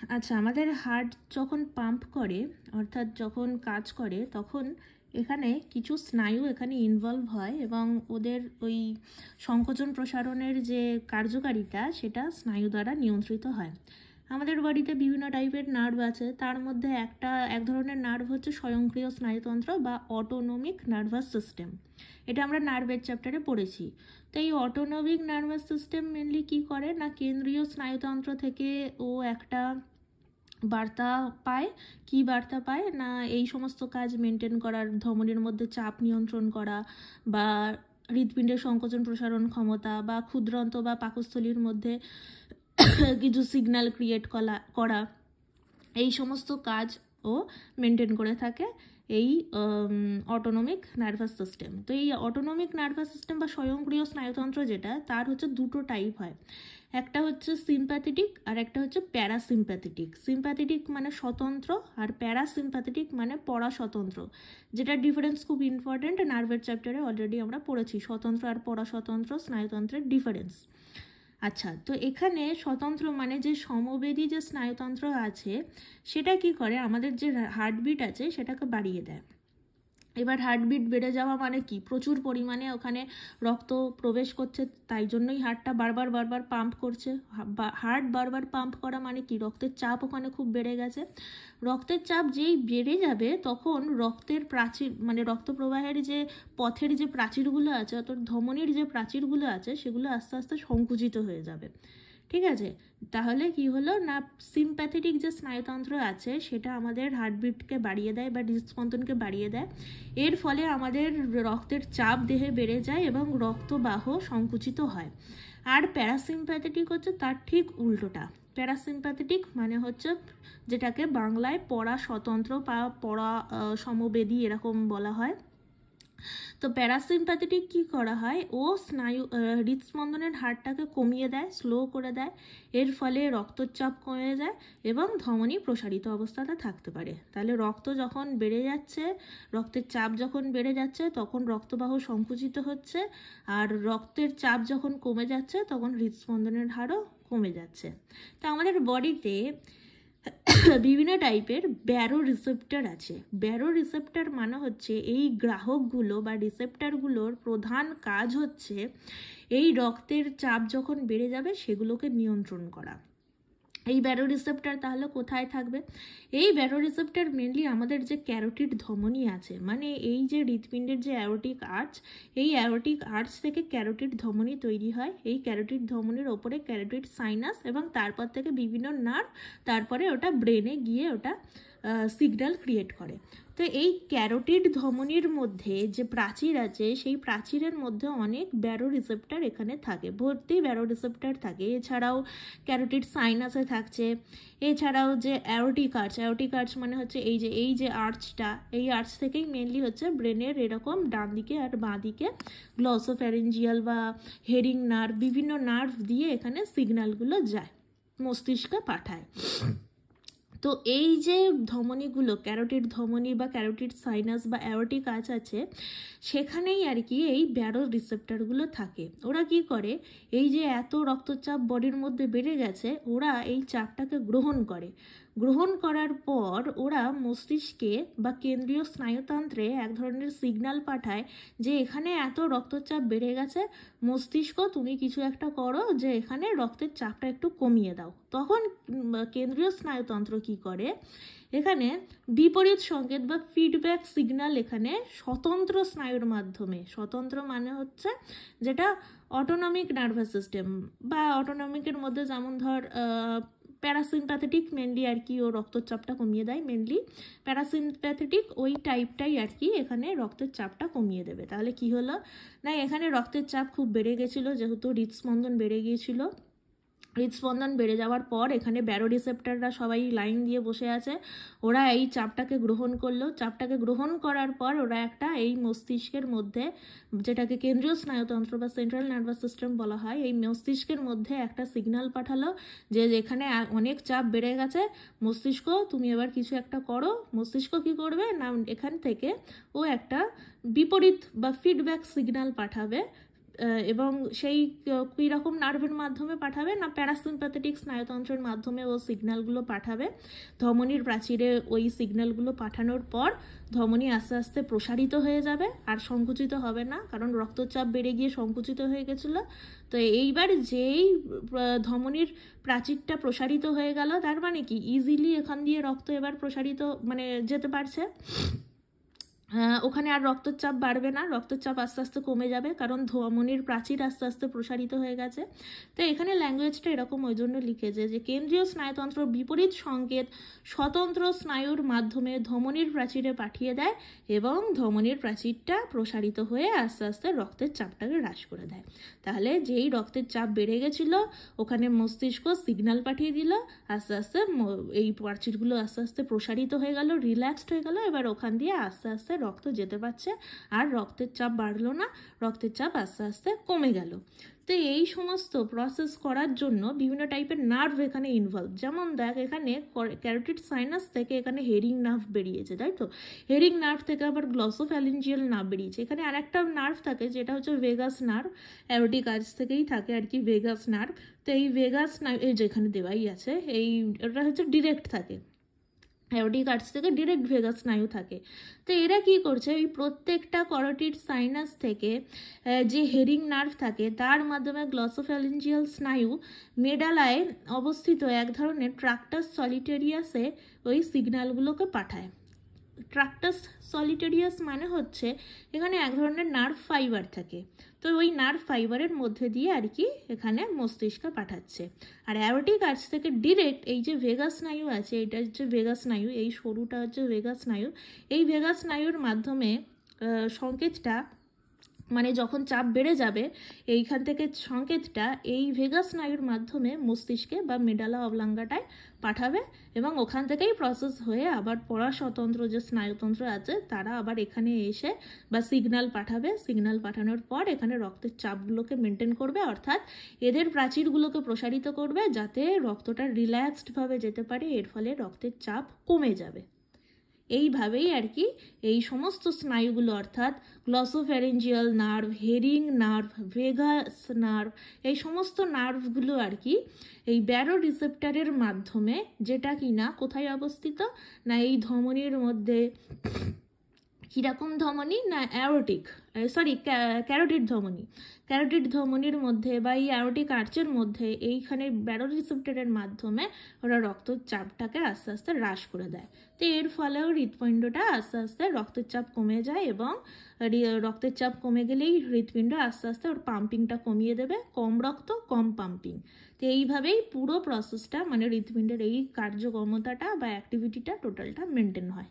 আচ্ছা, আমাদের হার্ট যখন পাম্প করে অর্থাৎ যখন কাজ করে তখন এখানে কিছু স্নায়ু এখানে ইনভলভ হয় এবং ওদের ওই সংকোচন প্রসারণের যে কার্যকারিতা সেটা স্নায়ু দ্বারা নিয়ন্ত্রিত হয়। আমাদের বডিতে বিভিন্ন টাইপের নার্ভ আছে, তার মধ্যে এক ধরনের নার্ভ হচ্ছে স্বয়ংক্রিয় স্নায়ুতন্ত্র বা অটোনমিক নার্ভাস সিস্টেম। এটা আমরা নার্ভের চ্যাপ্টারে পড়েছি। তো এই অটোনমিক নার্ভাস সিস্টেম মেনলি কী করে না, কেন্দ্রীয় স্নায়ুতন্ত্র থেকে ও একটা বার্তা পায়। কি বার্তা পায় না, এই সমস্ত কাজ মেনটেন করার, ধমনীর মধ্যে চাপ নিয়ন্ত্রণ করা বা হৃৎপিণ্ডের সংকোচন প্রসারণ ক্ষমতা বা ক্ষুদ্রান্ত বা পাকস্থলীর মধ্যে কিছু সিগন্যাল ক্রিয়েট করা, এই সমস্ত কাজ ও মেনটেন করে থাকে এই অটোনমিক নার্ভাস সিস্টেম। তো এই অটোনমিক নার্ভাস সিস্টেম বা স্বয়ংক্রিয় স্নায়ুতন্ত্র যেটা, তার হচ্ছে দুটো টাইপ হয়। একটা হচ্ছে সিম্প্যাথেটিক আর একটা হচ্ছে প্যারাসিম্প্যাথেটিক। সিম্প্যাথেটিক মানে স্বতন্ত্র আর প্যারাসিম্প্যাথেটিক মানে পরাস্বতন্ত্র, যেটার ডিফারেন্স খুব ইম্পর্টেন্ট, নার্ভের চ্যাপ্টারে অলরেডি আমরা পড়েছি স্বতন্ত্র আর পরাস্বতন্ত্র স্নায়ুতন্ত্রের ডিফারেন্স। আচ্ছা, তো এখানে স্বতন্ত্র মানে যে সমবেদী যে স্নায়ুতন্ত্র আছে সেটা কি করে, আমাদের যে হার্টবিট আছে সেটাকে বাড়িয়ে দেয়। এবার হার্টবিট বেড়ে যাওয়া মানে কি, প্রচুর পরিমাণে ওখানে রক্ত প্রবেশ করছে, তাই জন্যই হার্টটা বারবার পাম্প করছে। হার্ট বারবার পাম্প করা মানে কি, রক্তের চাপ ওখানে খুব বেড়ে গেছে। রক্তের চাপ যেই বেড়ে যাবে তখন রক্তের প্রাচীর মানে রক্ত প্রবাহের যে পথের যে প্রাচীরগুলো আছে অর্থাৎ ধমনীর যে প্রাচীরগুলো আছে সেগুলো আস্তে আস্তে সংকুচিত হয়ে যাবে। ঠিক আছে, তাহলে কি হলো না, সিম্প্যাথেটিক যে স্নায়ুতন্ত্র আছে সেটা আমাদের হার্টবিটকে বাড়িয়ে দেয় বা হৃদস্পন্দনকে বাড়িয়ে দেয়। এর ফলে আমাদের রক্তের চাপ দেহে বেড়ে যায় এবং রক্তবাহ সংকুচিত হয়। আর প্যারাসিম্প্যাথেটিক হচ্ছে তার ঠিক উল্টোটা। প্যারাসিম্প্যাথেটিক মানে হচ্ছে যেটাকে বাংলায় পরাস্বতন্ত্র বা পরা সমবেদী এরকম বলা হয়। তো প্যারাসিম্প্যাথেটিক কি করা হয়, ও স্নায়ু হৃদস্পন্দনের হারটাকে কমিয়ে দেয়, স্লো করে দেয়। এর ফলে রক্তচাপ কমে যায় এবং ধমনী প্রসারিত অবস্থাতে থাকতে পারে। তাহলে রক্ত যখন বেড়ে যাচ্ছে, রক্তের চাপ যখন বেড়ে যাচ্ছে তখন রক্তবাহ সংকুচিত হচ্ছে, আর রক্তের চাপ যখন কমে যাচ্ছে তখন হৃদস্পন্দনের হারও কমে যাচ্ছে। তা আমাদের বডিতে বিভিন্ন টাইপের ব্যারো রিসেপ্টর আছে। ব্যারো রিসেপ্টর মানে হচ্ছে এই গ্রাহকগুলো বা রিসেপ্টরগুলোর প্রধান কাজ হচ্ছে এই রক্তের চাপ যখন বেড়ে যাবে সেগুলোকে নিয়ন্ত্রণ করা। এই ব্যারো রিসেপ্টর তাহলে কোথায় থাকবে, এই ব্যারো রিসেপ্টর মেনলি আমাদের যে ক্যারোটিড ধমনী আছে, মানে এই যে হৃৎপিণ্ডের যে অ্যারোটিক আর্চ, এই অ্যারোটিক আর্চ থেকে ক্যারোটিড ধমনী তৈরি হয়। এই ক্যারোটিড ধমনীর ওপরে ক্যারোটিড সাইনাস এবং তারপর থেকে বিভিন্ন নার্ভ, তারপরে ওটা ব্রেনে গিয়ে ওটা সিগন্যাল ক্রিয়েট করে। তো এই ক্যারোটিড ধমনীর মধ্যে যে প্রাচীর আছে সেই প্রাচীরের মধ্যে অনেক ব্যারো রিসেপ্টর এখানে থাকে, ভর্তি ব্যারো রিসেপ্টর থাকে। এছাড়াও ক্যারোটিড সাইনাসে থাকছে, এছাড়াও যে অ্যারোটিক আর্চ মানে হচ্ছে এই যে আর্চটা, এই আর্চ থেকেই মেনলি হচ্ছে ব্রেনের এরকম ডান দিকে আর বাঁ দিকে গ্লসোফ্যারিঞ্জিয়াল বা হেরিং নার্ভ, বিভিন্ন নার্ভ দিয়ে এখানে সিগন্যালগুলো যায়, মস্তিষ্কে পাঠায়। তো এই যে ধমনীগুলো, ক্যারোটিড ধমনী বা ক্যারোটিড সাইনাস বা অ্যারোটিক আর্চ আছে, সেখানেই আর কি এই ব্যারো রিসেপ্টরগুলো থাকে। ওরা কি করে, এই যে এত রক্তচাপ বডির মধ্যে বেড়ে গেছে, ওরা এই চাপটাকে গ্রহণ করে। গ্রহণ করার পর ওরা মস্তিষ্কে বা কেন্দ্রীয় স্নায়ুতন্ত্রে এক ধরনের সিগন্যাল পাঠায় যে এখানে এত রক্তচাপ বেড়ে গেছে, মস্তিষ্ক তুমি কিছু একটা করো যে এখানে রক্তের চাপটা একটু কমিয়ে দাও। তখন কেন্দ্রীয় স্নায়ুতন্ত্র কি করে, এখানে বিপরীত সংকেত বা ফিডব্যাক সিগন্যাল এখানে স্বতন্ত্র স্নায়ুর মাধ্যমে, স্বতন্ত্র মানে হচ্ছে যেটা অটোনমিক নার্ভাস সিস্টেম বা অটোনমিকের মধ্যে যেমন ধর প্যারাসিম্প্যাথেটিক মেনলি আর কি ও রক্তচাপটা কমিয়ে দেয়, মেনলি প্যারাসিম্প্যাথেটিক ওই টাইপটাই আর কি এখানে রক্তের চাপটা কমিয়ে দেবে। তাহলে কি হলো না, এখানে রক্তের চাপ খুব বেড়ে গেছিলো যেহেতু হৃদস্পন্দন বেড়ে গিয়েছিল। হৃদস্পন্দন বেড়ে যাওয়ার পর এখানে ব্যারো রিসেপ্টররা সবাই লাইন দিয়ে বসে আছে, ওরা এই চাপটাকে গ্রহণ করলো। চাপটাকে গ্রহণ করার পর ওরা একটা এই মস্তিষ্কের মধ্যে, যেটাকে কেন্দ্রীয় স্নায়ুতন্ত্র বা সেন্ট্রাল নার্ভাস সিস্টেম বলা হয়, এই মস্তিষ্কের মধ্যে একটা সিগন্যাল পাঠালো যে এখানে অনেক চাপ বেড়ে গেছে, মস্তিষ্ক তুমি এবার কিছু একটা করো। মস্তিষ্ক কি করবে না, এখান থেকে ও একটা বিপরীত বা ফিডব্যাক সিগন্যাল পাঠাবে এবং সেই কীরকম নার্ভের মাধ্যমে পাঠাবে না প্যারাসিম্প্যাথেটিক স্নায়ুতন্ত্রের মাধ্যমে ও সিগন্যালগুলো পাঠাবে। ধমনীর প্রাচীরে ওই সিগন্যালগুলো পাঠানোর পর ধমনী আস্তে আস্তে প্রসারিত হয়ে যাবে, আর সংকুচিত হবে না, কারণ রক্তচাপ বেড়ে গিয়ে সংকুচিত হয়ে গেছিল। তো এইবার যেই ধমনীর প্রাচীরটা প্রসারিত হয়ে গেল, তার মানে কি ইজিলি এখান দিয়ে রক্ত এবার প্রসারিত মানে যেতে পারছে। ওখানে আর রক্তচাপ বাড়বে না, রক্তচাপ আস্তে আস্তে কমে যাবে, কারণ ধমনীর প্রাচীর আস্তে আস্তে প্রসারিত হয়ে গেছে। তো এখানে ল্যাঙ্গুয়েজটা এরকম ওই জন্য লিখেছে যে কেন্দ্রীয় স্নায়ুতন্ত্র বিপরীত সংকেত স্বতন্ত্র স্নায়ুর মাধ্যমে ধমনীর প্রাচীরে পাঠিয়ে দেয় এবং ধমনীর প্রাচীরটা প্রসারিত হয়ে আস্তে আস্তে রক্তের চাপটাকে হ্রাস করে দেয়। তাহলে যেই রক্তের চাপ বেড়ে গেছিলো ওখানে মস্তিষ্ক সিগন্যাল পাঠিয়ে দিল, আস্তে আস্তে এই প্রাচীরগুলো আস্তে আস্তে প্রসারিত হয়ে গেল, রিল্যাক্সড হয়ে গেল, এবার ওখান দিয়ে আস্তে আস্তে রক্ত যেতে পারছে, আর রক্তের চাপ বাড়লো না, রক্তের চাপ আস্তে আস্তে কমে গেল। তো এই সমস্ত প্রসেস করার জন্য বিভিন্ন টাইপের নার্ভ এখানে ইনভলভ। যেমন দেখ এখানে ক্যারোটিড সাইনাস থেকে এখানে হেরিং নার্ভ বেরিয়েছে, তাই তো? হেরিং নার্ভ থেকে আবার গ্লসোফ্যারিঞ্জিয়াল নার্ভ বেরিয়েছে। এখানে আরেকটা নার্ভ থাকে যেটা হচ্ছে ভেগাস নার্ভ, অ্যারোটিক আর্চ থেকেই থাকে আর কি ভেগাস নার্ভ। তো এই ভেগাস নার্ভ এই যেখানে দেওয়াই আছে, এটা হচ্ছে ডিরেক্ট থাকে, অ্যারোটিক আর্চ থেকে ডিরেক্ট ভেগাস স্নায়ু থাকে। তো এরা কি করছে, এই প্রত্যেকটা ক্যারোটিড সাইনাস থেকে যে হেরিং নার্ভ থাকে তার মাধ্যমে গ্লসোফ্যারিঞ্জিয়াল স্নায়ু মেডালায় অবস্থিত এক ধরনের ট্রাক্টাস সলিটেরিয়াসে ওই সিগন্যালগুলোকে পাঠায়। ট্রাক্টাস সলিটেরিয়াস মানে হচ্ছে এখানে এক ধরনের নার্ভ ফাইবার থাকে, তো ওই নার্ভ ফাইবারের মধ্যে দিয়ে আর কি এখানে মস্তিষ্কে পাঠাচ্ছে। আর অ্যারোটিক আর্চ থেকে ডিরেক্ট এই যে ভেগাস স্নায়ু আছে, এটা হচ্ছে ভেগাস স্নায়ু, এই সরুটা হচ্ছে ভেগাস স্নায়ু, এই ভেগাস স্নায়ুর মাধ্যমে সংকেতটা মানে যখন চাপ বেড়ে যাবে এইখান থেকে সংকেতটা এই ভেগাস স্নায়ুর মাধ্যমে মস্তিষ্কে বা মেডালা অবলাঙ্গাটায় পাঠাবে এবং ওখান থেকেই প্রসেস হয়ে আবার পরাস্বতন্ত্র যে স্নায়ুতন্ত্র আছে তারা আবার এখানে এসে বা সিগন্যাল পাঠাবে। সিগন্যাল পাঠানোর পর এখানে রক্তের চাপগুলোকে মেনটেন করবে, অর্থাৎ এদের প্রাচীরগুলোকে প্রসারিত করবে যাতে রক্তটা রিল্যাক্সডভাবে যেতে পারে, এর ফলে রক্তের চাপ কমে যাবে। এইভাবেই আর কি এই সমস্ত স্নায়ুগুলো অর্থাৎ glossopharyngeal nerve, Hering nerve, vagus nerve, এই সমস্ত নার্ভগুলো আর কি এই ব্যারো রিসেপ্টরের মাধ্যমে, যেটা কি না কোথায় অবস্থিত না এই ধমনীর মধ্যে, কীরকম ধমনী না ক্যারোটিড ধমনী, ক্যারোটিড ধমনীর মধ্যে বা এই অ্যারোটিক আর্চের মধ্যে এইখানে ব্যারো রিসেপ্টরের মাধ্যমে ওরা রক্তচাপটাকে আস্তে আস্তে হ্রাস করে দেয়। তো এর ফলেও হৃৎপিণ্ডটা আস্তে আস্তে রক্তের চাপ কমে যায় এবং রক্তের চাপ কমে গেলেই হৃৎপিণ্ড আস্তে আস্তে ওর পাম্পিংটা কমিয়ে দেবে, কম রক্ত কম পাম্পিং। তো এইভাবেই পুরো প্রসেসটা মানে হৃৎপিণ্ডের এই কার্যক্ষমতাটা বা অ্যাক্টিভিটিটা টোটালটা মেনটেন হয়।